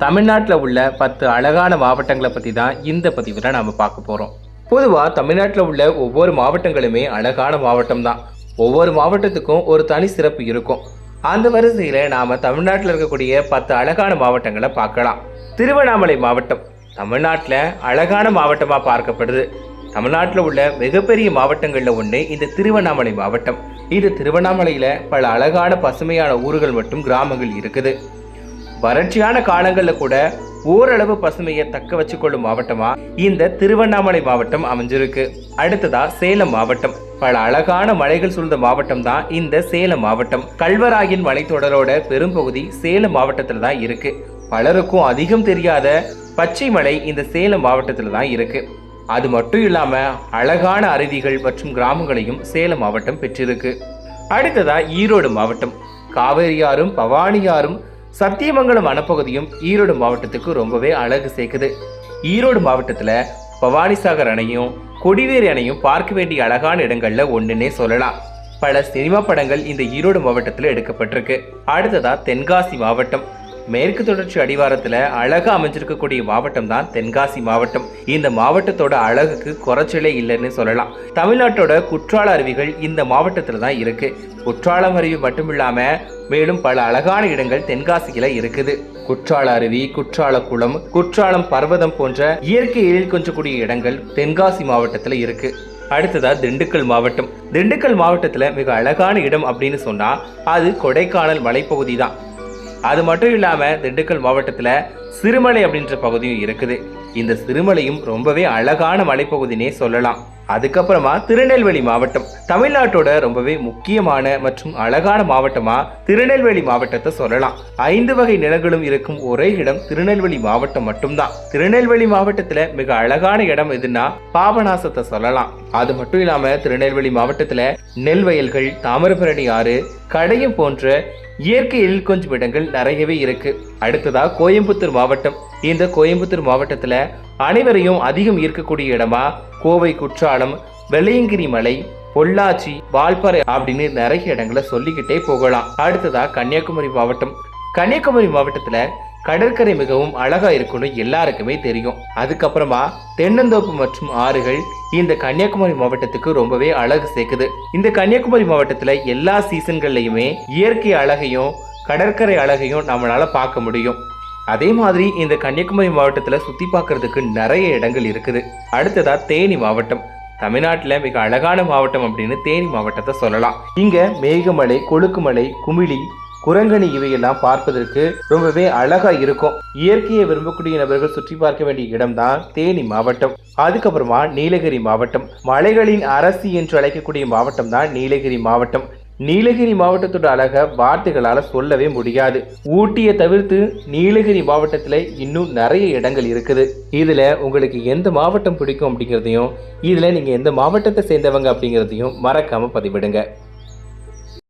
தமிழ்நாட்டில் உள்ள 10 அழகான மாவட்டங்களை பற்றி தான் இந்த பதிவில் நாம் பார்க்க போகிறோம். பொதுவாக தமிழ்நாட்டில் உள்ள ஒவ்வொரு மாவட்டங்களுமே அழகான மாவட்டம் தான். ஒவ்வொரு மாவட்டத்துக்கும் ஒரு தனி சிறப்பு இருக்கும். அந்த வரிசையில் நாம் தமிழ்நாட்டில் இருக்கக்கூடிய 10 அழகான மாவட்டங்களை பார்க்கலாம். திருவண்ணாமலை மாவட்டம் தமிழ்நாட்டில் அழகான மாவட்டமாக பார்க்கப்படுது. தமிழ்நாட்டில் உள்ள மிகப்பெரிய மாவட்டங்களில் ஒன்று இந்த திருவண்ணாமலை மாவட்டம். இது திருவண்ணாமலையில் பல அழகான பசுமையான ஊர்கள் மற்றும் கிராமங்கள் இருக்குது. வறட்சியான காலங்களில் கூட ஓரளவு பசுமையை தக்க வச்சுக்கொள்ளும் மாவட்டமா இந்த திருவண்ணாமலை மாவட்டம் அமைஞ்சிருக்கு. அடுத்ததா சேலம் மாவட்டம். பல அழகான மலைகள் சூழ்ந்த மாவட்டம் தான் இந்த சேலம் மாவட்டம். கல்வராயன் மலைத்தொடரோட பெரும்பகுதி சேலம் மாவட்டத்தில் தான் இருக்கு. பலருக்கும் அதிகம் தெரியாத பச்சை மலை இந்த சேலம் மாவட்டத்தில் தான் இருக்கு. அது மட்டும் இல்லாம அழகான அருவிகள் மற்றும் கிராமங்களையும் சேலம் மாவட்டம் பெற்றிருக்கு. அடுத்ததா ஈரோடு மாவட்டம். காவேரியாரும் பவானியாரும் சத்தியமங்கலம் வனப்பகுதியும் ஈரோடு மாவட்டத்துக்கு ரொம்பவே அழகு சேர்க்குது. ஈரோடு மாவட்டத்தில் பவானிசாகர் அணையும் கொடிவேரி அணையும் பார்க்க வேண்டிய அழகான இடங்கள்ல ஒன்றுன்னே சொல்லலாம். பல சினிமா படங்கள் இந்த ஈரோடு மாவட்டத்தில் எடுக்கப்பட்டிருக்கு. அடுத்ததா தென்காசி மாவட்டம். மேற்கு தொடர்ச்சி அடிவாரத்தில் அழகா அமைஞ்சிருக்கக்கூடிய மாவட்டம் தான் தென்காசி மாவட்டம். இந்த மாவட்டத்தோட அழகுக்கு குறைச்சலே இல்லைன்னு சொல்லலாம். தமிழ்நாட்டோட குற்றால அருவிகள் இந்த மாவட்டத்தில் தான் இருக்கு. குற்றாலம் அருவி மட்டும் இல்லாம மேலும் பல அழகான இடங்கள் தென்காசியில இருக்குது. குற்றால அருவி, குற்றால குளம், குற்றாலம் பர்வதம் போன்ற இயற்கை எழில் கொஞ்சக்கூடிய இடங்கள் தென்காசி மாவட்டத்துல இருக்கு. அடுத்ததா திண்டுக்கல் மாவட்டம். திண்டுக்கல் மாவட்டத்துல மிக அழகான இடம் அப்படின்னு சொன்னா அது கொடைக்கானல் மலைப்பகுதி தான். அது மட்டும் இல்லாம திண்டுக்கல் மாவட்டத்துல சிறுமலை அப்படின்ற பகுதியும் இருக்குது. இந்த சிறுமலையும் ரொம்பவே அழகான மலைப்பகுதினே சொல்லலாம். அதுக்கப்புறமா திருநெல்வேலி மாவட்டம். தமிழ்நாட்டோட ரொம்பவே முக்கியமான மற்றும் அழகான மாவட்டமா திருநெல்வேலி மாவட்டத்தை சொல்லலாம். 5 வகை நிலங்களும் இருக்கும் ஒரே இடம் திருநெல்வேலி மாவட்டம் மட்டும்தான். திருநெல்வேலி மாவட்டத்துல மிக அழகான இடம் எதுன்னா பாபநாசத்தை சொல்லலாம். அது மட்டும் இல்லாம திருநெல்வேலி மாவட்டத்துல நெல் வயல்கள், தாமிரபரணி ஆறு, கடையம் போன்ற இயற்கை எழில் கொஞ்சம் இடங்கள் நிறையவே இருக்கு. அடுத்ததா கோயம்புத்தூர் மாவட்டம். இந்த கோயம்புத்தூர் மாவட்டத்துல அனைவரையும் அதிகம் ஈர்க்கக்கூடிய இடமா கோவை குற்றாலம், வெள்ளையங்கிரி மலை, பொள்ளாச்சி, வால்பாறை அப்படின்னு நிறைய இடங்களை சொல்லிக்கிட்டே போகலாம். அடுத்ததா கன்னியாகுமரி மாவட்டம். கன்னியாகுமரி மாவட்டத்துல கடற்கரை மிகவும் அழகா இருக்குன்னு எல்லாருக்குமே தெரியும். அதுக்கப்புறமா தென்னந்தோப்பு மற்றும் ஆறுகள் இந்த கன்னியாகுமரி மாவட்டத்துக்கு ரொம்பவே அழகு சேர்க்குது. இந்த கன்னியாகுமரி மாவட்டத்துல எல்லா சீசன்கள்லயுமே இயற்கை அழகையும் கடற்கரை அழகையும் நம்மளால பார்க்க முடியும். அதே மாதிரி இந்த கன்னியாகுமரி மாவட்டத்துல சுத்தி பார்க்கறதுக்கு நிறைய இடங்கள் இருக்குது. அடுத்ததா தேனி மாவட்டம். தமிழ்நாட்டுல மிக அழகான மாவட்டம் அப்படின்னு தேனி மாவட்டத்தை சொல்லலாம். இங்க மேகமலை, கொழுக்குமலை, குமிழி, குரங்கணி இவையெல்லாம் பார்ப்பதற்கு ரொம்பவே அழகா இருக்கும். இயற்கையை விரும்பக்கூடிய நபர்கள் சுற்றி பார்க்க வேண்டிய இடம் தான் தேனி மாவட்டம். அதுக்கப்புறமா நீலகிரி மாவட்டம். மலைகளின் அரசி என்று அழைக்கக்கூடிய மாவட்டம் தான் நீலகிரி மாவட்டம். நீலகிரி மாவட்டத்தோட அழக வார்த்தைகளால சொல்லவே முடியாது. ஊட்டியை தவிர்த்து நீலகிரி மாவட்டத்துல இன்னும் நிறைய இடங்கள் இருக்குது. இதுல உங்களுக்கு எந்த மாவட்டம் பிடிக்கும் அப்படிங்கிறதையும் இதுல நீங்க எந்த மாவட்டத்தை சேர்ந்தவங்க அப்படிங்கிறதையும் மறக்காம பதிவிடுங்க.